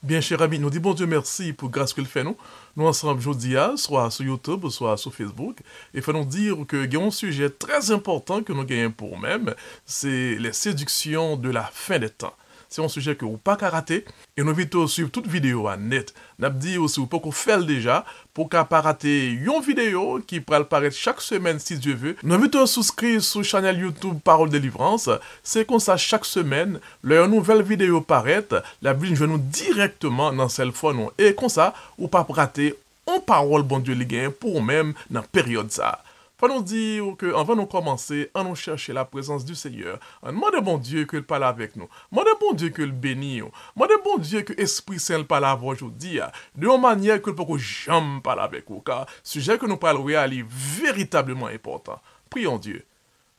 Bien, cher ami, nous disons bon Dieu merci pour grâce qu'il fait nous. Nous ensemble aujourd'hui, soit sur YouTube, soit sur Facebook. Et il faut nous dire que il y a un sujet très important que nous gagnons pour nous-mêmes, c'est les séductions de la fin des temps. C'est un sujet que vous pas qu'à rater. Et nous invitons à suivre toute vidéo à net. Nous dit aussi, vous pouvez faire déjà pour qu'à pas rater une vidéo qui pourra apparaître chaque semaine si Dieu veut. Nous invitons à souscrire sur la chaîne YouTube Parole Délivrance. C'est comme ça chaque semaine, leur nouvelle vidéo paraît, la Bible va nous directement dans celle fois nous. Et comme ça, ou pas rater une parole bon Dieu les gagne pour même dans la période ça. Faut nous dire que avant de commencer, on nous chercher la présence du Seigneur. On demande bon Dieu qu'il parle avec nous. Demande bon Dieu qu'il bénisse. Demande bon Dieu que l'Esprit Saint parle avec aujourd'hui. De une manière que ne peut jamais parler avec vous. Car le sujet que nous parlons est véritablement important. Prions Dieu.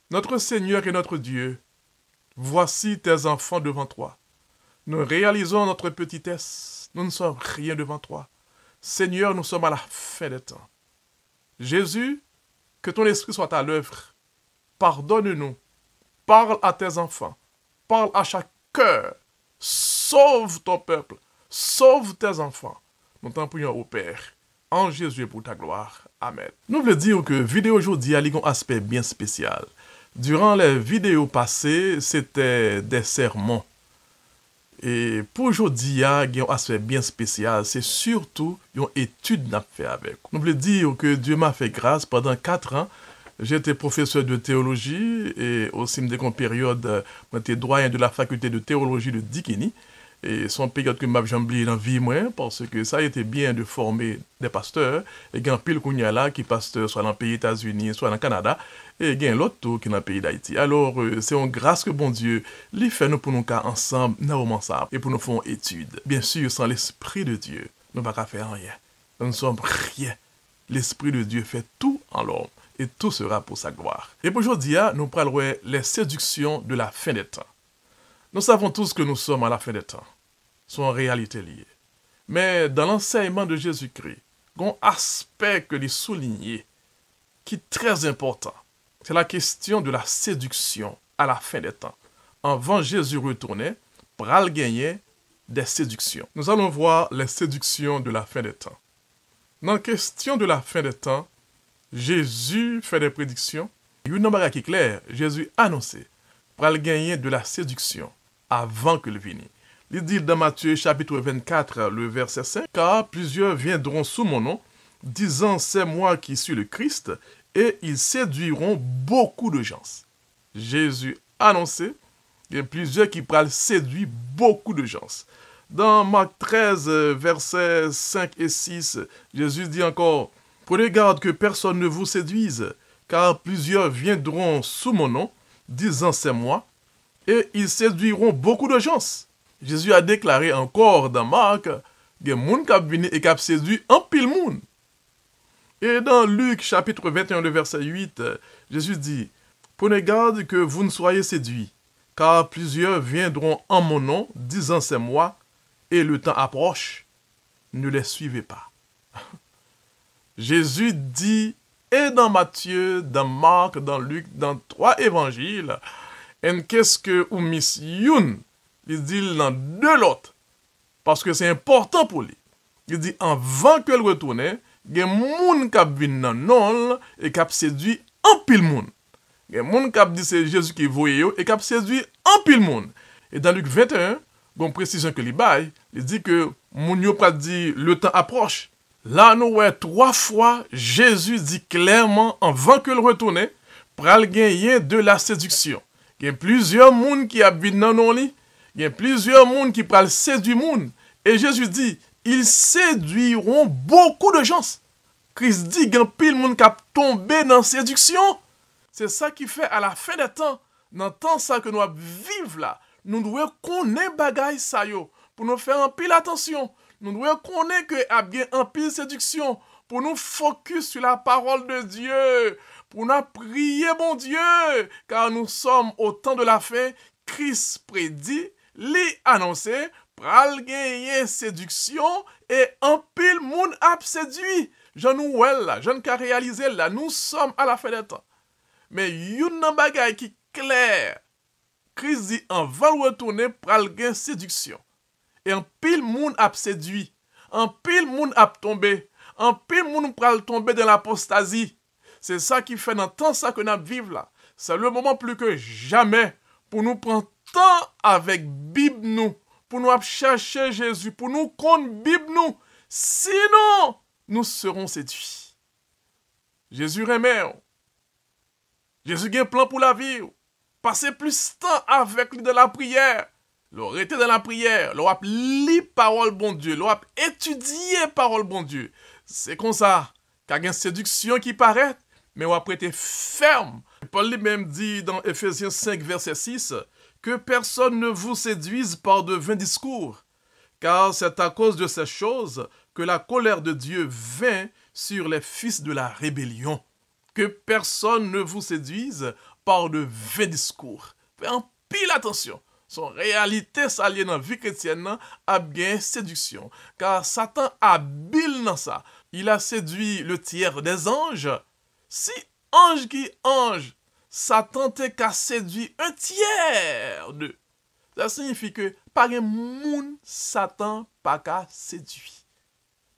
Notre Seigneur et notre Dieu, voici tes enfants devant toi. Nous réalisons notre petitesse. Nous ne sommes rien devant toi. Seigneur, nous sommes à la fin des temps. Jésus, que ton esprit soit à l'œuvre. Pardonne-nous. Parle à tes enfants. Parle à chaque cœur. Sauve ton peuple. Sauve tes enfants. Nous t'en prions au Père. En Jésus pour ta gloire. Amen. Nous voulons dire que vidéo aujourd'hui a un aspect bien spécial. Durant les vidéos passées, c'était des sermons. Et pour aujourd'hui, il y a un aspect bien spécial. C'est surtout une étude qu'on a fait avec. Nous voulons dire que Dieu m'a fait grâce pendant 4 ans. J'étais professeur de théologie et aussi, une période, j'étais doyen de la faculté de théologie de Dikini. Et c'est une période que je oublié dans la vie, moi, parce que ça a été bien de former des pasteurs. Et il y a un pile qu'on y a là qui pasteur soit dans le pays États-Unis, soit dans le Canada. Et il y a l'autre tout qui est dans le pays d'Haïti. Alors, c'est une grâce que bon Dieu lui fait nous pour nous cas ensemble, nous ça et pour nous faire une étude. Bien sûr, sans l'Esprit de Dieu, nous ne pouvons pas faire rien. Nous ne sommes rien. L'Esprit de Dieu fait tout en l'homme. Et tout sera pour sa gloire. Et pour aujourd'hui, nous parlerons les séductions de la fin des temps. Nous savons tous que nous sommes à la fin des temps. Sont en réalité liés. Mais dans l'enseignement de Jésus-Christ, il y a un aspect que les souligner qui est très important. C'est la question de la séduction à la fin des temps. Avant Jésus retourner, pral gagner des séductions. Nous allons voir les séductions de la fin des temps. Dans la question de la fin des temps, Jésus fait des prédictions. Il y a une chose qui est claire. Jésus a annoncé pral gagner de la séduction avant que le vienne. Il dit dans Matthieu chapitre 24, le verset 5, « Car plusieurs viendront sous mon nom, disant c'est moi qui suis le Christ, et ils séduiront beaucoup de gens. » Jésus a annoncé, il y a plusieurs qui pourront séduire beaucoup de gens. Dans Marc 13, versets 5 et 6, Jésus dit encore, « Prenez garde que personne ne vous séduise, car plusieurs viendront sous mon nom, disant c'est moi, et ils séduiront beaucoup de gens. » Jésus a déclaré encore dans Marc, il y a des gens qui viennent et qui ont séduit un pile monde. Et dans Luc chapitre 21, le verset 8, Jésus dit, « Prenez garde que vous ne soyez séduits, car plusieurs viendront en mon nom, disant c'est moi, et le temps approche, ne les suivez pas. » Jésus dit, et dans Matthieu, dans Marc, dans Luc, dans 3 évangiles, « En qu'est-ce que ou mission ?» Il dit dans 2 l'autre. Parce que c'est important pour lui. Il dit, avant que le retourne, il y a des gens qui viennent dans non et qui séduit un pile monde. Il y a des gens qui dit c'est Jésus qui voyait et qui séduit un pile monde. Et dans Luc 21, il y a une précision que il dit que mon yo dit le temps approche. Là, nous voyons 3 fois, Jésus dit clairement, avant que le retourne, pral gagner de la séduction. Il y a plusieurs gens qui habitent dans non lit. Il y a plusieurs monde qui parlent séduire monde. Et Jésus dit, ils séduiront beaucoup de gens. Christ dit, il y a pile monde qui a tombé dans la séduction. C'est ça qui fait à la fin des temps, dans le temps ça que nous vivons là, nous devons connaître bagaille ça yo, pour nous faire un pile attention. Nous devons connaître que y a bien un pile séduction, pour nous focus sur la parole de Dieu, pour nous prier bon Dieu, car nous sommes au temps de la fin. Christ prédit, li annoncé, pral gagner séduction et un pile moun ap séduit. J'en nou wel là, j'en ka réaliser là, nous sommes à la fin des temps. Mais yon nan bagay qui clair, Christ dit en va retourner pral gagner séduction. Et un pile moun ap séduit. Un pile moun ap tombé. Un pile moun pral tomber dans l'apostasie. C'est ça qui fait dans temps ça que nous vivons là. C'est le moment plus que jamais pour nous prendre temps avec Bible nous, pour nous chercher Jésus, pour nous connaître Bible nous. Sinon, nous serons séduits. Jésus remet. Jésus a un plan pour la vie. Passez plus de temps avec lui dans la prière. L'arrêter dans la prière, l'on lit parole bon Dieu, l'on étudier parole bon Dieu. C'est comme ça qu'il y a une séduction qui paraît, mais on a prêté ferme. Paul lui-même dit dans Ephésiens 5, verset 6, que personne ne vous séduise par de vains discours, car c'est à cause de ces choses que la colère de Dieu vint sur les fils de la rébellion. Que personne ne vous séduise par de vains discours. Faites en pile attention. Son réalité, ça lié dans la vie chrétienne, a bien séduction. Car Satan habile dans ça. Il a séduit le tiers des anges. Si ange qui ange, Satan t'a qu'à séduire un tiers d'eux. Ça signifie que pas un moun Satan pas qu'à séduire.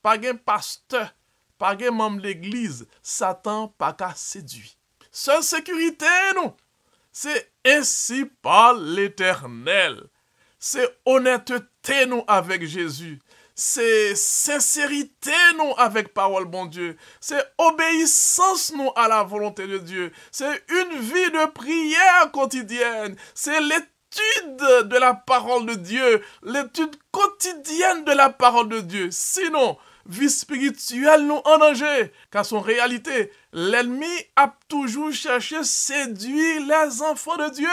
Pas un pasteur, pas un membre de l'église, Satan pas qu'à séduire. Seule sécurité, nous. C'est ainsi par l'Éternel. C'est honnêteté nous avec Jésus. C'est sincérité nous avec parole bon Dieu. C'est obéissance nous à la volonté de Dieu. C'est une vie de prière quotidienne. C'est l'étude de la parole de Dieu. L'étude quotidienne de la parole de Dieu. Sinon, vie spirituelle nous en danger. Car son réalité, l'ennemi a toujours cherché à séduire les enfants de Dieu.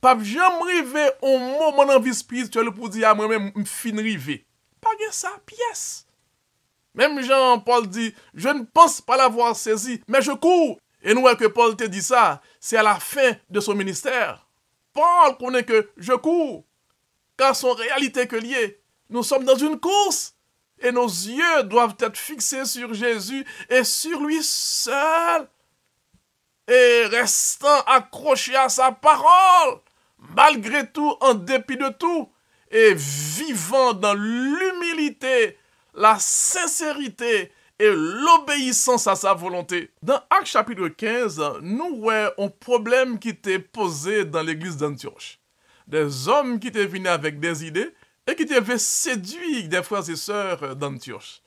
Pas jamais arrivé au moment dans la vie spirituelle pour dire à moi-même, fin rivé. Pas que ça, pièce. Même Jean-Paul dit, je ne pense pas l'avoir saisi, mais je cours. Et nous voyons que Paul te dit ça, c'est à la fin de son ministère. Paul connaît que je cours. Car son réalité que lié, nous sommes dans une course. Et nos yeux doivent être fixés sur Jésus et sur lui seul. Et restant accrochés à sa parole, malgré tout, en dépit de tout, et vivant dans l'humilité, la sincérité et l'obéissance à sa volonté. Dans Actes chapitre 15, nous voyons un problème qui était posé dans l'église d'Antioche. Des hommes qui étaient venus avec des idées et qui devaient séduire des frères et sœurs d'Antioche.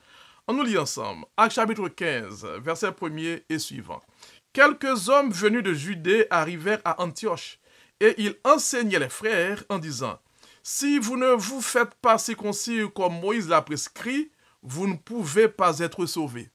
On nous lit ensemble. Actes chapitre 15, verset 1er et suivant. Quelques hommes venus de Judée arrivèrent à Antioche, et ils enseignaient les frères en disant, « Si vous ne vous faites pas circoncire comme Moïse l'a prescrit, vous ne pouvez pas être sauvés. »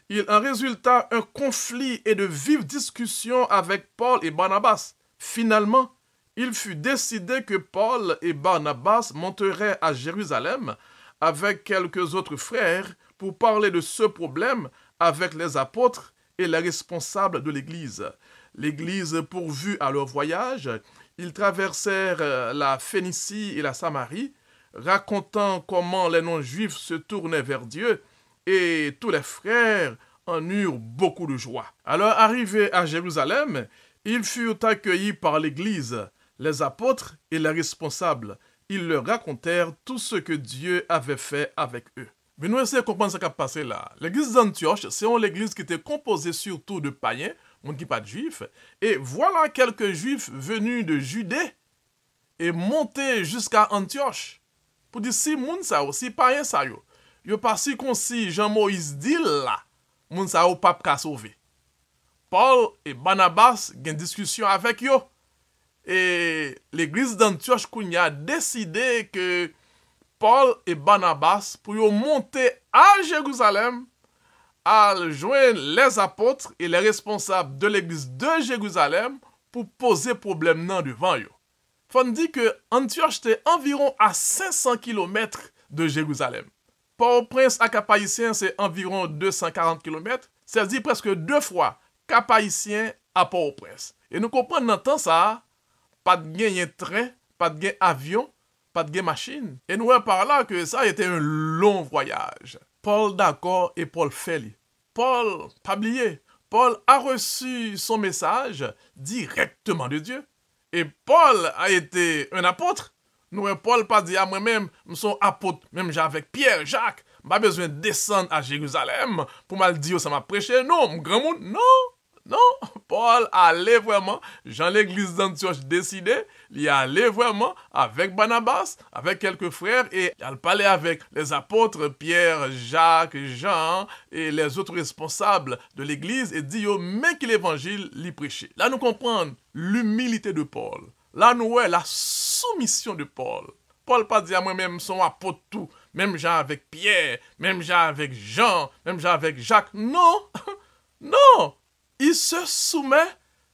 Il en résulta un conflit et de vives discussions avec Paul et Barnabas. Finalement, il fut décidé que Paul et Barnabas monteraient à Jérusalem avec quelques autres frères pour parler de ce problème avec les apôtres et les responsables de l'Église. L'Église pourvue à leur voyage, ils traversèrent la Phénicie et la Samarie, racontant comment les non-juifs se tournaient vers Dieu, et tous les frères en eurent beaucoup de joie. Alors, arrivés à Jérusalem, ils furent accueillis par l'Église, les apôtres et les responsables. Ils leur racontèrent tout ce que Dieu avait fait avec eux. Mais nous essayons de comprendre ce qui a passé là. L'église d'Antioche, c'est une église qui était composée surtout de païens, on ne dit pas de juifs, et voilà quelques juifs venus de Judée et montés jusqu'à Antioche. Pour dire si moun sa aussi païen sa yo. Yo pas si concis Jean-Moïse dit là, moun sa ou pas ka sauver. Paul et Barnabas gen discussion avec yo. Et l'église d'Antioche kounya a décidé que Paul et Barnabas pour yo monter à Jérusalem à joindre les apôtres et les responsables de l'église de Jérusalem pour poser problème nan devant yo. Faut dire que Antioche était environ à 500 km de Jérusalem. Port-au-Prince à Cap-Haïtien, c'est environ 240 km. C'est-à-dire presque 2 fois Cap-Haïtien à Port-au-Prince. Et nous comprenons dans temps ça, pas de gain train, pas de gain avion, pas de gain machine. Et nous voyons par là que ça a été un long voyage. Paul d'accord et Paul fait. Paul, pas oublié, Paul a reçu son message directement de Dieu. Et Paul a été un apôtre, Nous, Paul pas dit à moi-même, nous sommes apôtres, même avec Pierre, Jacques, pas besoin de descendre à Jérusalem pour mal dire ça m'a prêché. Non, mon grand monde, non. Non, Paul allait vraiment, Jean l'église d'Antioche décidé, il allait vraiment avec Barnabas, avec quelques frères, et il parlait avec les apôtres Pierre, Jacques, Jean, et les autres responsables de l'église, et dit, mais que l'évangile l'y prêchait. Là, nous comprenons l'humilité de Paul. Là, nous voyons la soumission de Paul. Paul pas dit à moi-même, son apôtre tout, même Jean avec Pierre, même Jean avec Jean, même Jean avec Jacques. Non, non. Il se soumet,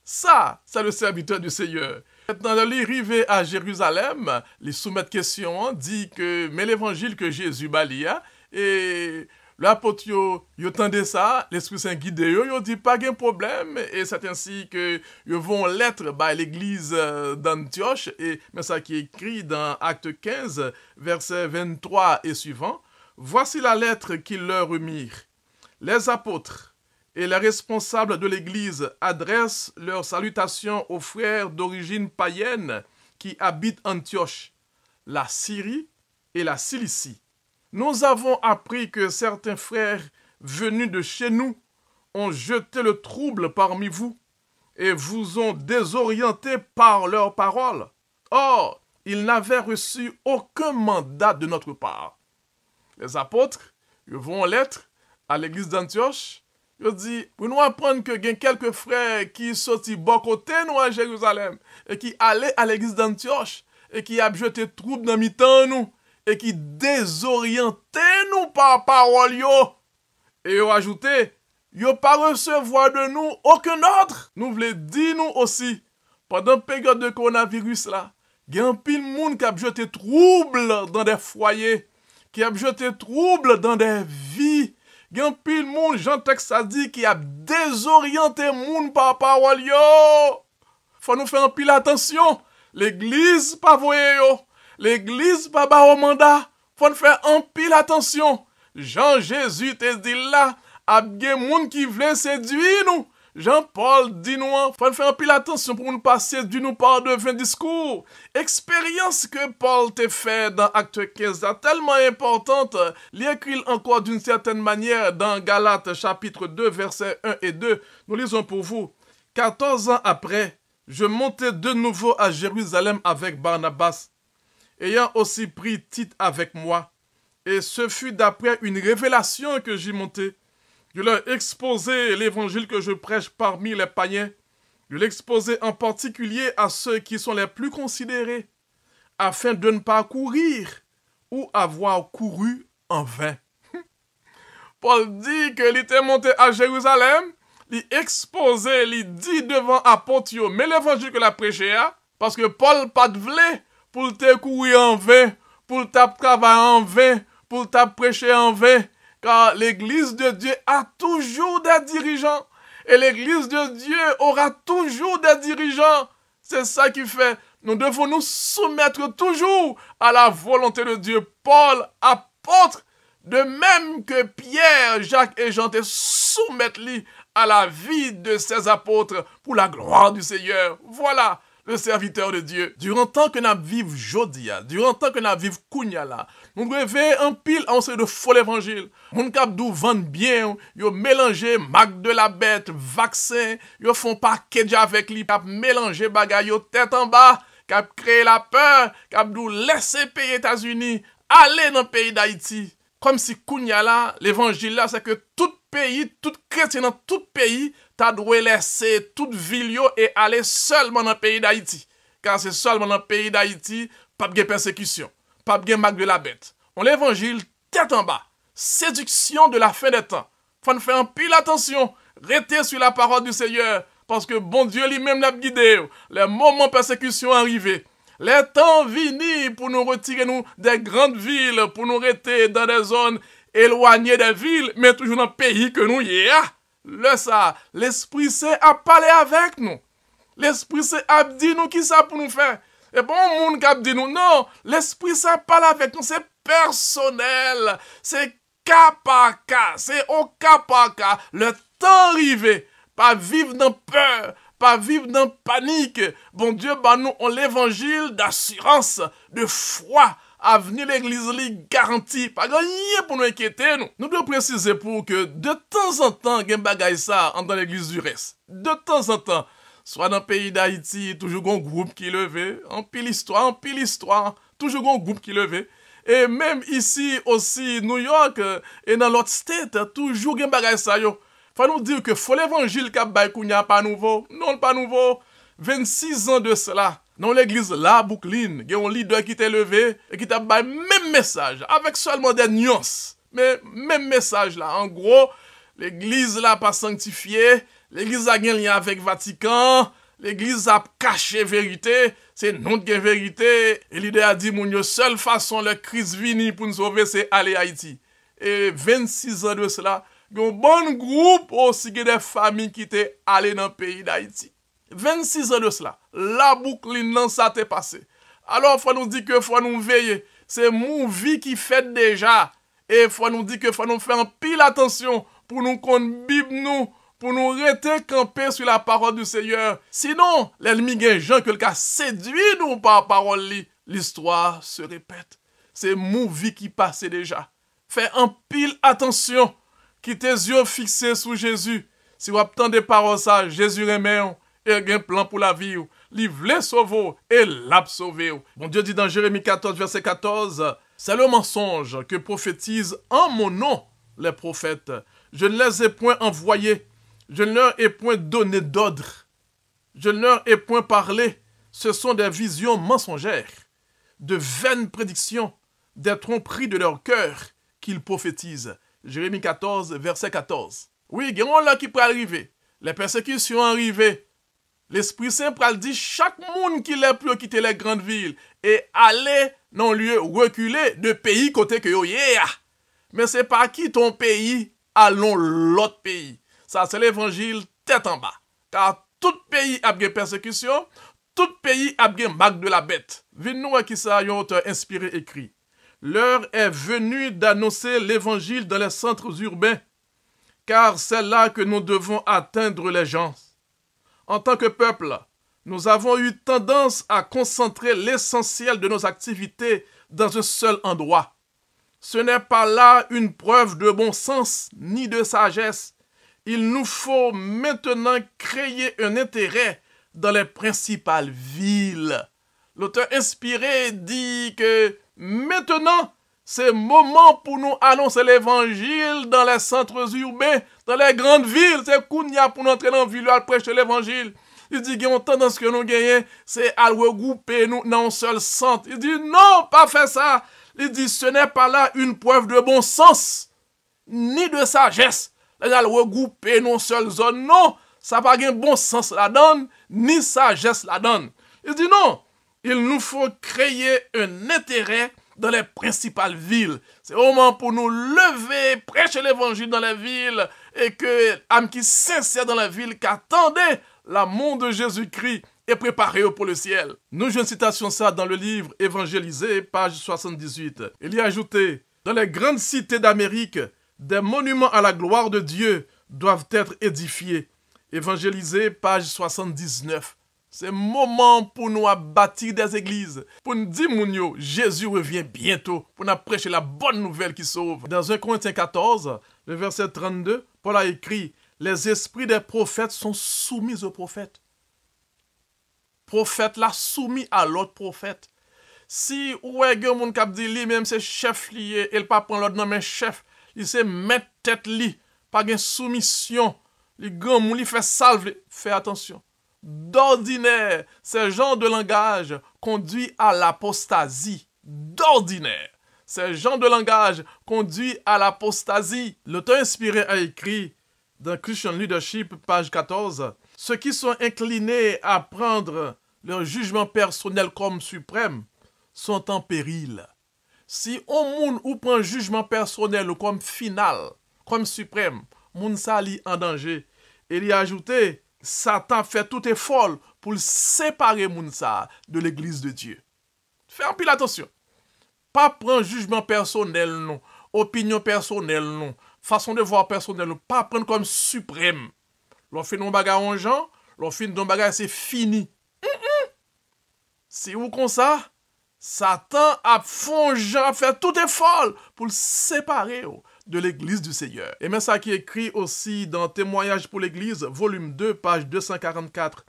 ça, c'est le serviteur du Seigneur. Maintenant, l'arrivée à Jérusalem, les soumettre question, dit que, mais l'évangile que Jésus balia, et l'apôtre, yo tendait ça, l'Esprit Saint guidé, yo dit pas de problème, et c'est ainsi que ils vont lettre à l'église d'Antioche, et mais ça qui est écrit dans Acte 15, versets 23 et suivant. Voici la lettre qu'ils leur remirent. Les apôtres et les responsables de l'Église adressent leurs salutations aux frères d'origine païenne qui habitent Antioche, la Syrie et la Cilicie. Nous avons appris que certains frères venus de chez nous ont jeté le trouble parmi vous et vous ont désorienté par leurs paroles. Or, ils n'avaient reçu aucun mandat de notre part. Les apôtres vont en lettre à l'église d'Antioche. Je dis, pour nous apprendre que il y a quelques frères qui sont bon côté nous à Jérusalem et qui allaient à l'église d'Antioche et qui a jeté trouble dans mi-temps nous et qui désorientaient nous par parole yo. Et ils ont ajouté, ils n'ont pas recevoir de nous aucun ordre. Nous voulons dire nous aussi, pendant la période de coronavirus là, il y a un pile monde qui a jeté trouble dans des foyers, qui a jeté trouble dans des vies. Il y a un pile monde, Jean Texte a dit, qui a désorienté monde par parole yo. Faut nous faire un pile attention. L'église pas voyer yo. L'église pas ba au mandat. Faut nous faire un pile attention. Jean Jésus te dit là, a gen monde qui veut séduire nous. Jean-Paul dit nous, faut nous faire un pile attention pour nous passer du nous par de 20 discours. Expérience que Paul te fait dans Acte 15 est tellement importante, l'écrit encore d'une certaine manière dans Galates chapitre 2 versets 1 et 2. Nous lisons pour vous. 14 ans après, je montai de nouveau à Jérusalem avec Barnabas, ayant aussi pris Tite avec moi. Et ce fut d'après une révélation que j'y montai. Je leur exposai l'évangile que je prêche parmi les païens. Je l'exposai en particulier à ceux qui sont les plus considérés, afin de ne pas courir ou avoir couru en vain. Paul dit qu'il était monté à Jérusalem, il exposait, il dit devant apôtre, mais l'évangile que la prêché, parce que Paul pas de voulait pour te courir en vain, pour te travailler en vain, pour te prêcher en vain. Car l'église de Dieu a toujours des dirigeants. Et l'église de Dieu aura toujours des dirigeants. C'est ça qui fait. Nous devons nous soumettre toujours à la volonté de Dieu. Paul, apôtre, de même que Pierre, Jacques et Jean te soumettent à la vie de ces apôtres pour la gloire du Seigneur. Voilà le serviteur de Dieu. Durant tant que nous vivons Jodia, durant tant que nous vivons Kounyala, nous devons un pile en de faux l'évangile. Mon cap d'où vendent bien, yo mélanger marque de la bête, vaccin, yo font package avec lui, cap mélanger bagay yo tête en bas, cap créer la peur, cap d'où laisser payer États-Unis, aller dans le pays d'Haïti. Comme si Kounyala, l'évangile là, c'est que tout pays, tout chrétien dans tout pays, t'as dû laisser toute ville et aller seulement dans le pays d'Haïti. Car c'est seulement dans le pays d'Haïti, pas de persécution, pas de marque de la bête. On l'évangile tête en bas. Séduction de la fin des temps. Faut nous faire un pile attention. Restez sur la parole du Seigneur. Parce que bon Dieu lui-même l'a guidé. Les moments de persécution arrivés. Les temps venus pour nous retirer nous des grandes villes, pour nous rester dans des zones éloignées des villes, mais toujours dans le pays que nous y est. Le ça, l'Esprit Saint a parlé avec nous. L'Esprit Saint a dit nous qui ça pour nous faire. Et bon, monde qui a dit nous, non, l'Esprit Saint parle avec nous, c'est personnel, c'est cas par cas, c'est au cas par cas. Le temps arrivé, pas vivre dans peur, pas vivre dans panique. Bon Dieu, bah nous, on l'évangile d'assurance, de foi. Avenir l'église li garanti. Pas grand rien pour nous inquiéter, nous. Nous devons préciser pour que de temps en temps, il y a bagay ça dans l'église du reste. De temps en temps. Soit dans le pays d'Haïti, toujours un groupe qui levé. En pile histoire, toujours un groupe qui levé. Et même ici aussi, New York, et dans l'autre state, toujours un bagay ça, yo. Faut nous dire que faut l'évangile qu'a bay kounya pas nouveau. Non, pas nouveau. 26 ans de cela. Dans l'église La Brooklyn, il y a un leader qui t'est levé et qui t'a bay même message, avec seulement des nuances. Mais même message là. En gros, l'église là pas sanctifiée, l'église a un lien avec Vatican, l'église a caché vérité, c'est non de vérité. Et l'idée a dit, mon seule façon le Christ vini pour nous sauver, c'est aller à Haïti. Et 26 ans de cela, il y a un bon groupe aussi des familles qui étaient allées dans le pays d'Haïti. 26 ans de cela, la boucle non ça t'est passé. Alors, faut nous dire que faut nous veiller. C'est mon vie qui fait déjà. Et faut nous dire que faut nous faire un pile attention pour nous connaître Bible nous, pour nous rester campés sur la parole du Seigneur. Sinon, l'ennemi gagne Jean que le cas séduit nous par parole li. L'histoire se répète. C'est mon vie qui passe déjà. Fais un pile attention. Qui tes yeux fixés sur Jésus. Si vous attendez paroles ça, Jésus remet et il a un plan pour la vie. Il voulait sauver et l'a sauvé. Bon Dieu dit dans Jérémie 14, verset 14, c'est le mensonge que prophétisent en mon nom les prophètes. Je ne les ai point envoyés. Je ne leur ai point donné d'ordre. Je ne leur ai point parlé. Ce sont des visions mensongères, de vaines prédictions, des tromperies de leur cœur qu'ils prophétisent. Jérémie 14, verset 14. Oui, il y a un là qui peut arriver. Les persécutions arrivées. L'Esprit Saint pral dit chaque monde qui l'a pu quitter les grandes villes et aller dans lieu reculé de pays côté que yo yeah. Mais c'est pas qui ton pays, allons l'autre pays. Ça c'est l'évangile tête en bas. Car tout pays a bien persécution, tout pays a bien marque de la bête. Vine-nous à qui ça a un auteur inspiré écrit. L'heure est venue d'annoncer l'évangile dans les centres urbains, car c'est là que nous devons atteindre les gens. En tant que peuple, nous avons eu tendance à concentrer l'essentiel de nos activités dans un seul endroit. Ce n'est pas là une preuve de bon sens ni de sagesse. Il nous faut maintenant créer un intérêt dans les principales villes. L'auteur inspiré dit que maintenant, c'est le moment pour nous annoncer l'évangile dans les centres urbains, dans les grandes villes. C'est Kounia pour nous entrer dans la ville et prêcher l'évangile. Il dit qu'il y a une tendance que nous gagnons, c'est à regrouper nous dans un seul centre. Il dit non, pas faire ça. Il dit ce n'est pas là une preuve de bon sens, ni de sagesse. Là, il regrouper dans une seule zone. Non, ça n'a pas de bon sens là-dedans, ni sagesse là-dedans. Il dit non, il nous faut créer un intérêt dans les principales villes. C'est au moment pour nous lever, prêcher l'évangile dans les villes et que âme qui sincère dans la ville, qu'attendait l'amour de Jésus-Christ et préparé pour le ciel. Nous jouons une citation ça dans le livre Évangélisé, page 78. Il y a ajouté, dans les grandes cités d'Amérique, des monuments à la gloire de Dieu doivent être édifiés. Évangélisé, page 79. C'est le moment pour nous bâtir des églises. Pour nous dire, Mounio, Jésus revient bientôt. Pour nous prêcher la bonne nouvelle qui sauve. Dans 1 Corinthiens 14, le verset 32, Paul a écrit, les esprits des prophètes sont soumis aux prophètes. Prophète là soumis à l'autre prophète. Si ou est un monde qui dit lui-même c'est chef lié, il pas prendre l'autre nom mais chef, il c'est mettre tête li, pas de soumission. Les grands moun li fait salve, fais attention. D'ordinaire, ce genre de langage conduit à l'apostasie. D'ordinaire, ce genre de langage conduit à l'apostasie. L'auteur inspiré a écrit dans Christian Leadership, page 14, ceux qui sont inclinés à prendre leur jugement personnel comme suprême sont en péril. Si on moun ou prend jugement personnel comme final, comme suprême, moun sa li en danger. Il y a ajouté, Satan fait tout effort pour séparer moun sa de l'église de Dieu. Fais un peu attention. Pas prendre jugement personnel non, opinion personnelle non, façon de voir personnelle non, pas prendre comme suprême. L'on fait nos bagarres en gens, L'on fin d'un bagage, c'est fini. C'est où comme ça? Satan a fongé, a fait tout effort pour le séparer de l'église du Seigneur. Et même ça qui est écrit aussi dans Témoignages pour l'église, volume 2, page 244.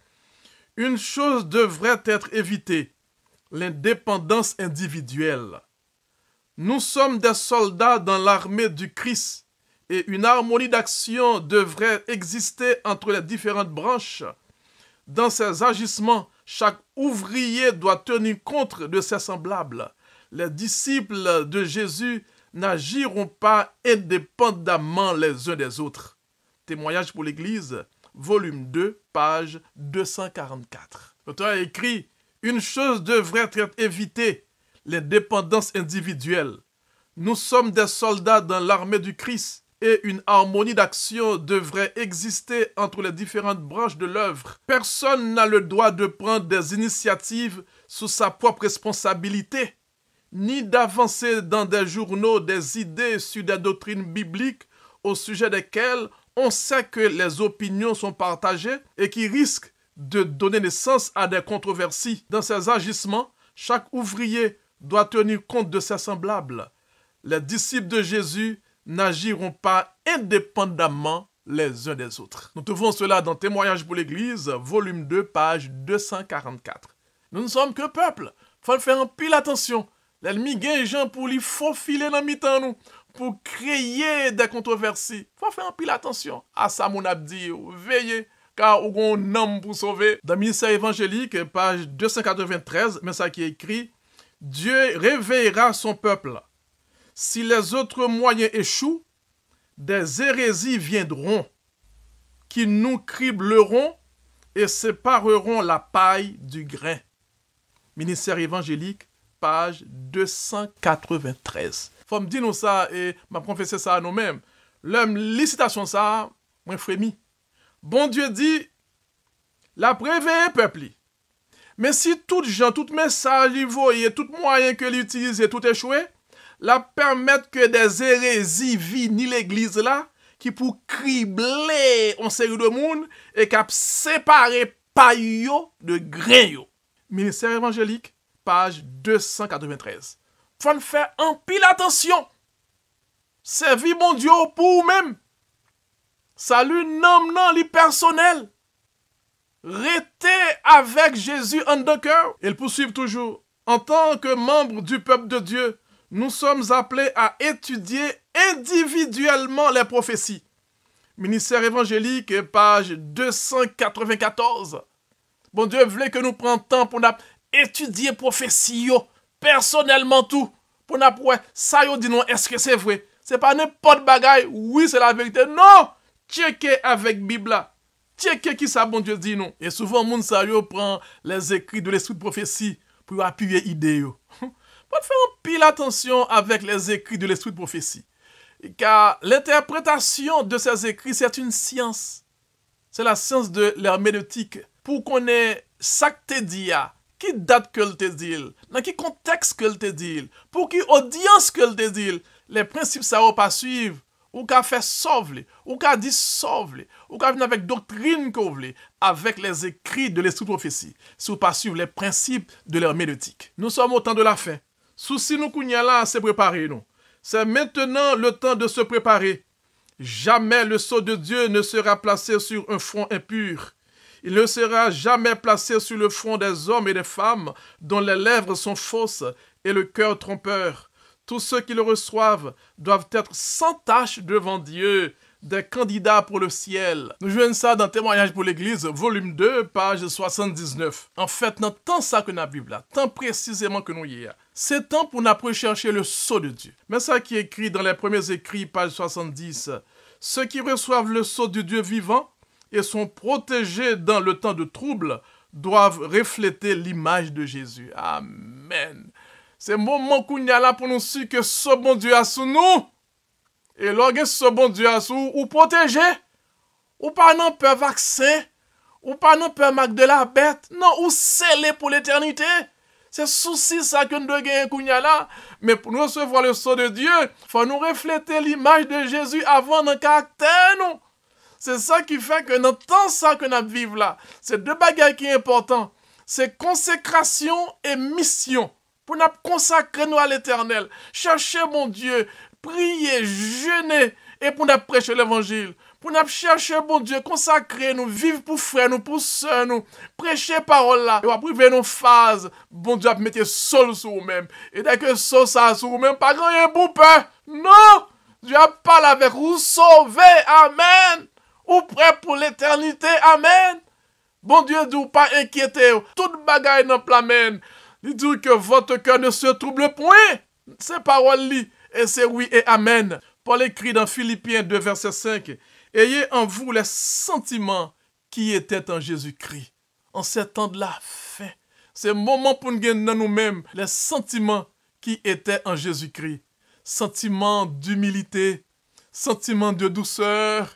Une chose devrait être évitée, l'indépendance individuelle. Nous sommes des soldats dans l'armée du Christ et une harmonie d'action devrait exister entre les différentes branches. Dans ses agissements, chaque ouvrier doit tenir compte de ses semblables. Les disciples de Jésus n'agiront pas indépendamment les uns des autres. Témoignage pour l'Église, volume 2, page 244. L'auteur a écrit « Une chose devrait être évitée, l'indépendance individuelle. Nous sommes des soldats dans l'armée du Christ et une harmonie d'action devrait exister entre les différentes branches de l'œuvre. Personne n'a le droit de prendre des initiatives sous sa propre responsabilité, ni d'avancer dans des journaux des idées sur des doctrines bibliques au sujet desquelles on sait que les opinions sont partagées et qui risquent de donner naissance à des controversies. Dans ses agissements, chaque ouvrier doit tenir compte de ses semblables. Les disciples de Jésus n'agiront pas indépendamment les uns des autres. Nous trouvons cela dans Témoignages pour l'Église, volume 2, page 244. Nous ne sommes que peuple. Faut faire un pile attention. L'ennemi gagne gens pour lui faufiler dans mi-temps nous, pour créer des controversies. Faut faire un pile attention. À ça, mon abdi, veillez, car on a un homme pour sauver. Dans le ministère évangélique, page 293, mais ça qui est écrit, Dieu réveillera son peuple. Si les autres moyens échouent, des hérésies viendront qui nous cribleront et sépareront la paille du grain. Ministère évangélique, page 293. Faut me dire nous ça et m'a confessé ça à nous-mêmes. L'homme, licitation ça, moi frémi. Bon Dieu dit, la préveille peuple. Mais si tout gens, tout message, il voyait, tout moyen que l'utiliser, tout échoué, la permettre que des hérésies viennent l'église là, qui pour cribler on série de monde et qui séparer paille de grain yo. Ministère évangélique, page 293. Faut faire un pile attention. Servir mon Dieu pour vous-même. Salut non li personnel. Restez avec Jésus en deux cœurs. Il poursuit toujours. En tant que membre du peuple de Dieu, nous sommes appelés à étudier individuellement les prophéties. Ministère évangélique, page 294. Bon Dieu voulait que nous prenions temps pour étudier les prophéties, personnellement tout. Pour nous voir, ça yo dit non, est-ce que c'est vrai? C'est pas n'importe bagaille, oui c'est la vérité. Non! Checkez avec Bible. Checkez qui ça bon Dieu dit non. Et souvent, moun sa yo prend les écrits de l'esprit de prophétie pour appuyer l'idée yo. Faut faire un pile attention avec les écrits de l'esprit de prophétie. Car l'interprétation de ces écrits, c'est une science. C'est la science de l'herméneutique. Pour qu'on ait ça que te dit, qui date que le te dit, dans quel contexte que le te dit, pour qui audience que le te dit, les principes ça va pas suivre, ou qu'a fait sauve, ou qu'a dit sauve, ou qu'a venir avec doctrine que vous voulez, avec les écrits de l'esprit de prophétie, si vous pas suivre les principes de l'herméneutique. Nous sommes au temps de la fin. Souci nous kounya là, c'est préparer nous. C'est maintenant le temps de se préparer. Jamais le sceau de Dieu ne sera placé sur un front impur. Il ne sera jamais placé sur le front des hommes et des femmes dont les lèvres sont fausses et le cœur trompeur. Tous ceux qui le reçoivent doivent être sans tache devant Dieu, des candidats pour le ciel. Nous jouons ça dans Témoignages pour l'Église, volume 2, page 79. En fait, dans tant ça que la Bible, tant précisément que nous y a, c'est temps pour nous rechercher le sceau de Dieu. Mais ça qui est écrit dans les premiers écrits, page 70, ceux qui reçoivent le sceau du Dieu vivant et sont protégés dans le temps de trouble doivent refléter l'image de Jésus. Amen. C'est le moment qu'on y a là pour nous dire que ce bon Dieu a sous nous. Et lorsque ce bon Dieu a sous ou protégé, ou pas non peur vaccin, ou pas non peur marque de la bête, non, ou scellé pour l'éternité. C'est souci ça que nous devons gagner qu'on y a là. Mais pour nous recevoir le sceau de Dieu, il faut nous refléter l'image de Jésus avant notre caractère, nous. C'est ça qui fait que dans le temps ça que nous vivons là, c'est deux bagages qui sont importants. C'est consécration et mission. Pour nous consacrer nous à l'éternel. Chercher mon Dieu, prier, jeûner et pour nous prêcher l'évangile. Pour nous chercher mon Dieu, consacrer nous, vivre pour frères nous, pour sœurs nous, prêcher parole là. Et après venir nos phases, bon Dieu a mettre sol sur vous-même. Et dès que sol ça sur vous-même, pas grand rien pour peur. Non! Dieu a parlé avec vous, sauver. Amen. Ou prêt pour l'éternité. Amen. Bon Dieu dit, pas inquiéter. Toute bagaille dans plamen. Il dit que votre cœur ne se trouble point. C'est parole li. Et c'est oui et amen. Paul écrit dans Philippiens 2, verset 5. Ayez en vous les sentiments qui étaient en Jésus-Christ. En ces temps de la fin. C'est le moment pour nous gagner dans nous-mêmes les sentiments qui étaient en Jésus-Christ. Sentiments d'humilité, sentiments de douceur,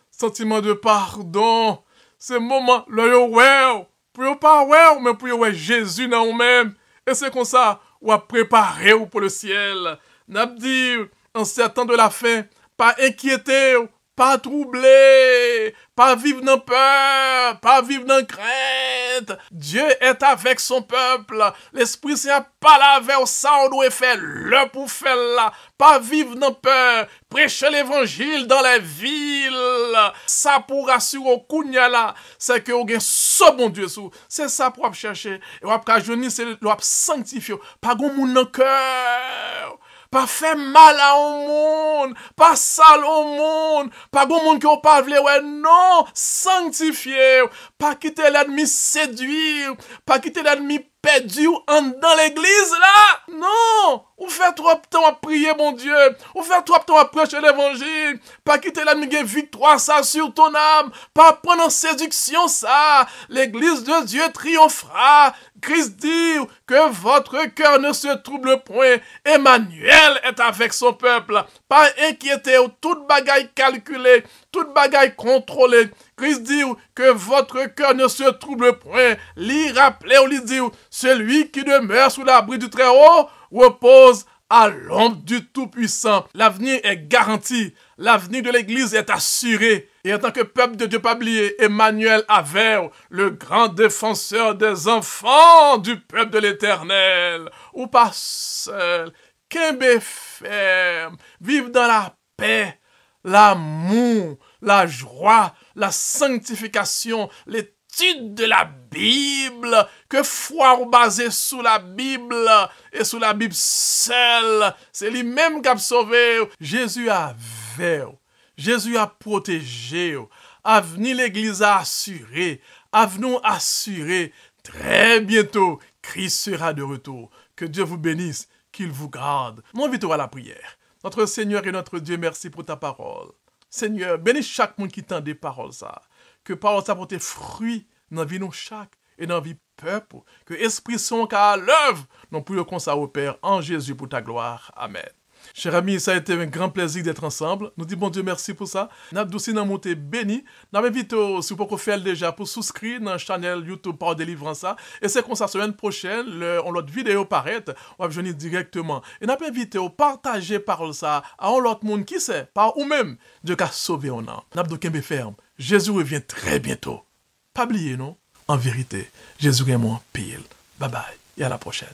sentiments de pardon. C'est le moment, là, wow, pour pas wow, mais pour ouais Jésus dans nous-mêmes. Et c'est comme ça, on va préparer pour le ciel. N'a dit, en ces temps de la fin, pas inquiéter, pas troubler, pas vivre dans peur, pas vivre dans crainte. Dieu est avec son peuple. L'Esprit Saint pas là vers ça, on doit faire le pour faire là. Pas vivre dans peur. Prêcher l'évangile dans les villes. Ça pour assurer au kounya là, c'est que on gagne ce bon Dieu sous. C'est ça pour chercher. Et on va jeûner, c'est le sanctifier. Pas gon moun dans cœur. Pas faire mal à un monde, pas sale au monde, pas bon monde qui on pas vle ouais non, sanctifier, pas quitter l'ennemi séduire, pas quitter l'ennemi perdu dans l'église là. Non, ou fait trop de temps à prier mon Dieu, ou fait trop de temps à prêcher l'évangile, pas quitter l'ennemi qui victoire ça sur ton âme, pas prendre en séduction ça. L'église de Dieu triomphera. Christ dit que votre cœur ne se trouble point. Emmanuel est avec son peuple. Pas inquiété, toute bagaille calculée, toute bagaille contrôlée. Christ dit que votre cœur ne se trouble point. Lui rappelez, on lui dit, celui qui demeure sous l'abri du Très-Haut repose à l'ombre du Tout-Puissant. L'avenir est garanti. L'avenir de l'Église est assuré. Et en tant que peuple de Dieu, pas oublier, Emmanuel Aver, le grand défenseur des enfants du peuple de l'Éternel. Ou pas seul, qu'un ferme, vive dans la paix, l'amour, la joie, la sanctification, l'étude de la Bible, que foi basée sous la Bible et sous la Bible seule. C'est lui-même qui a sauvé. Jésus a veillé. Jésus a protégé. Avenir l'église a assuré. Avenir assuré. Très bientôt, Christ sera de retour. Que Dieu vous bénisse, qu'il vous garde. Nous invitons à la prière. Notre Seigneur et notre Dieu, merci pour ta parole. Seigneur, bénis chaque monde qui tend des paroles ça. Que parole ça porte fruit dans la vie de chaque et dans la vie peuple. Que Esprit Saint à l'œuvre, non plus qu'on ça opère en Jésus pour ta gloire. Amen. Chers amis, ça a été un grand plaisir d'être ensemble. Nous disons bon Dieu merci pour ça. Nous avons aussi monté béni. Nous invitons, si vous pouvez faire déjà, pour souscrire dans la chaîne YouTube par délivrance. Et c'est comme ça, semaine prochaine, on l'autre vidéo paraît, on va venir directement. Et nous avons invité à partager par ça à l'autre monde qui sait, par ou même, Dieu qui a sauvé un âme. Nous avons ferme. Jésus revient très bientôt. Pas oublier, non? En vérité, Jésus est mon pile. Bye bye et à la prochaine.